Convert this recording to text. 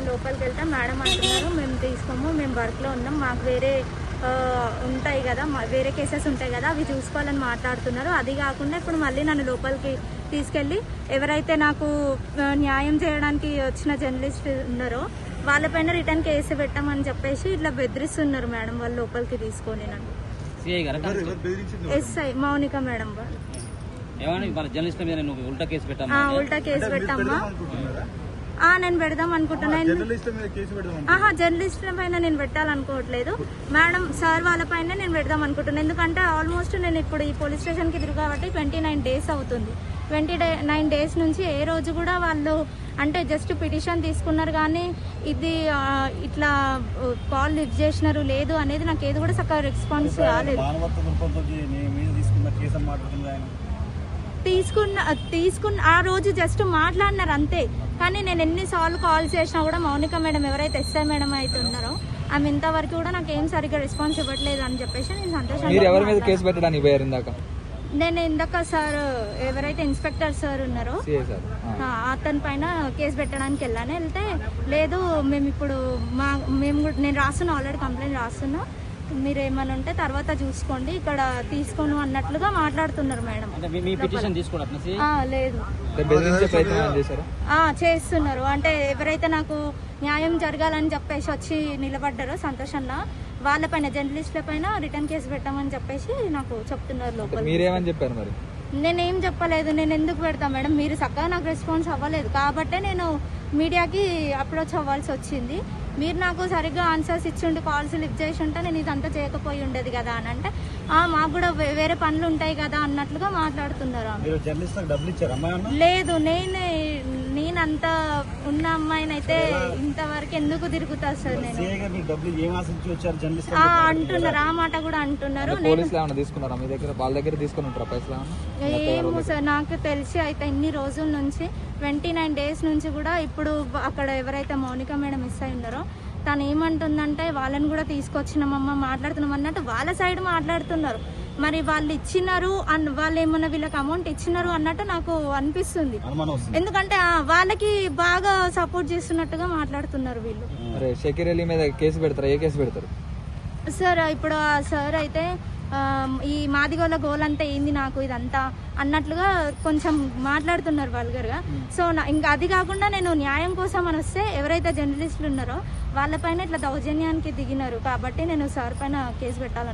లోపలికి వెళ్తే మేడం అంటున్నారు మేము తీసుకోము, మేము వర్క్లో ఉన్నాం, మాకు వేరే ఉంటాయి కదా, వేరే కేసెస్ ఉంటాయి కదా, అవి చూసుకోవాలని మాట్లాడుతున్నారు. అది కాకుండా ఇప్పుడు మళ్ళీ నన్ను లోపలికి తీసుకెళ్ళి ఎవరైతే నాకు న్యాయం చేయడానికి వచ్చిన జర్నలిస్ట్ ఉన్నారో వాళ్ళపైన రిటర్న్ కేసు పెట్టామని చెప్పేసి ఇట్లా బెదిరిస్తున్నారు మేడం వాళ్ళు లోపలికి తీసుకొని నన్ను. ఎస్ఐ మౌనిక మేడం వాళ్ళు. ఉల్టా కేసు పెట్టామా? నేను పెడదాం అనుకుంటున్నాను. జర్నలిస్టుల పైన నేను పెట్టాలనుకోవట్లేదు మేడం, సార్ వాళ్ళ పైన నేను పెడదాం అనుకుంటున్నాను. ఎందుకంటే ఆల్మోస్ట్ నేను ఇప్పుడు ఈ పోలీస్ స్టేషన్కి తిరుగు కాబట్టి 29 days అవుతుంది. 29 days నుంచి ఏ రోజు కూడా వాళ్ళు అంటే జస్ట్ పిటిషన్ తీసుకున్నారు కానీ ఇది ఇట్లా కాల్ లిఫ్ట్ చేసినారు లేదు అనేది నాకు ఏది కూడా చక్కగా రెస్పాన్స్ రాలేదు. తీసుకున్న ఆ రోజు జస్ట్ మాట్లాడినారు అంతే, కానీ నేను ఎన్నిసార్లు కాల్ చేసినా కూడా మౌనిక మేడం ఎవరైతే ఎస్ఐ మేడం అయితే ఉన్నారో ఆమె ఇంతవరకు కూడా నాకు ఏం సరిగ్గా రెస్పాన్స్ ఇవ్వట్లేదు అని చెప్పేసి నేను సంతోషంగా నేను ఇందాక సార్ ఎవరైతే ఇన్స్పెక్టర్ సార్ ఉన్నారో అతని పైన కేసు పెట్టడానికి వెళ్తే లేదు మేము ఇప్పుడు నేను రాస్తున్నా, ఆల్రెడీ కంప్లైంట్ రాస్తున్నా, మీరు ఏమైనా ఉంటే తర్వాత చూసుకోండి ఇక్కడ తీసుకోను అన్నట్లుగా మాట్లాడుతున్నారు మేడం. లేదు చేస్తున్నారు, అంటే ఎవరైతే నాకు న్యాయం జరగాలని చెప్పేసి వచ్చి నిలబడ్డారో సంతోషంగా వాళ్ళపైన జర్నలిస్టుల పైన రిటర్న్ కేసు పెట్టామని చెప్పేసి నాకు చెప్తున్నారు లోపల. మీరేమని చెప్పారు మరి? నేనేం చెప్పలేదు, నేను ఎందుకు పెడతా మేడం, మీరు చక్కగా నాకు రెస్పాన్స్ అవ్వలేదు కాబట్టే నేను మీడియాకి అప్రోచ్ అవ్వాల్సి వచ్చింది. మీరు నాకు సరిగ్గా ఆన్సర్స్ ఇచ్చిండి, కాల్స్ లిఫ్ట్ చేసి ఉంటే నేను ఇదంతా చేయకపోయి ఉండేది కదా అని అంటే మాకు కూడా వేరే పనులు ఉంటాయి కదా అన్నట్లుగా మాట్లాడుతున్నారు. లేదు నేనంత ఉన్న అమ్మాయిని అయితే ఇంతవరకు ఎందుకు తిరుగుతా సార్ నేను అంటున్నారు, ఆ మాట కూడా అంటున్నారు. ఏమో సార్ నాకు తెలిసి అయితే ఇన్ని రోజుల నుంచి 29 days నుంచి కూడా ఇప్పుడు అక్కడ ఎవరైతే మౌనిక మేడం మిస్ అయి ఉన్నారో తను ఏమంటుందంటే వాళ్ళని కూడా తీసుకొచ్చినామమ్మ మాట్లాడుతున్నాం అన్నట్టు వాళ్ళ సైడ్ మాట్లాడుతున్నారు. మరి వాళ్ళు ఇచ్చినారు వాళ్ళు ఏమన్నా వీళ్ళకి అమౌంట్ ఇచ్చినారు అన్నట్టు నాకు అనిపిస్తుంది, ఎందుకంటే వాళ్ళకి బాగా సపోర్ట్ చేస్తున్నట్టుగా మాట్లాడుతున్నారు వీళ్ళు. సార్ ఇప్పుడు ఆ సార్ అయితే ఈ మాదిగోళ్ళ గోల్ అంతా ఏంది నాకు ఇదంతా అన్నట్లుగా కొంచెం మాట్లాడుతున్నారు వల్గర్గా. సో ఇంకా అది కాకుండా నేను న్యాయం కోసం అని వస్తే ఎవరైతే జర్నలిస్టులు ఉన్నారో వాళ్ళపైన ఇట్లా దౌర్జన్యానికి దిగినారు కాబట్టి నేను సార్ పైన కేసు పెట్టాలని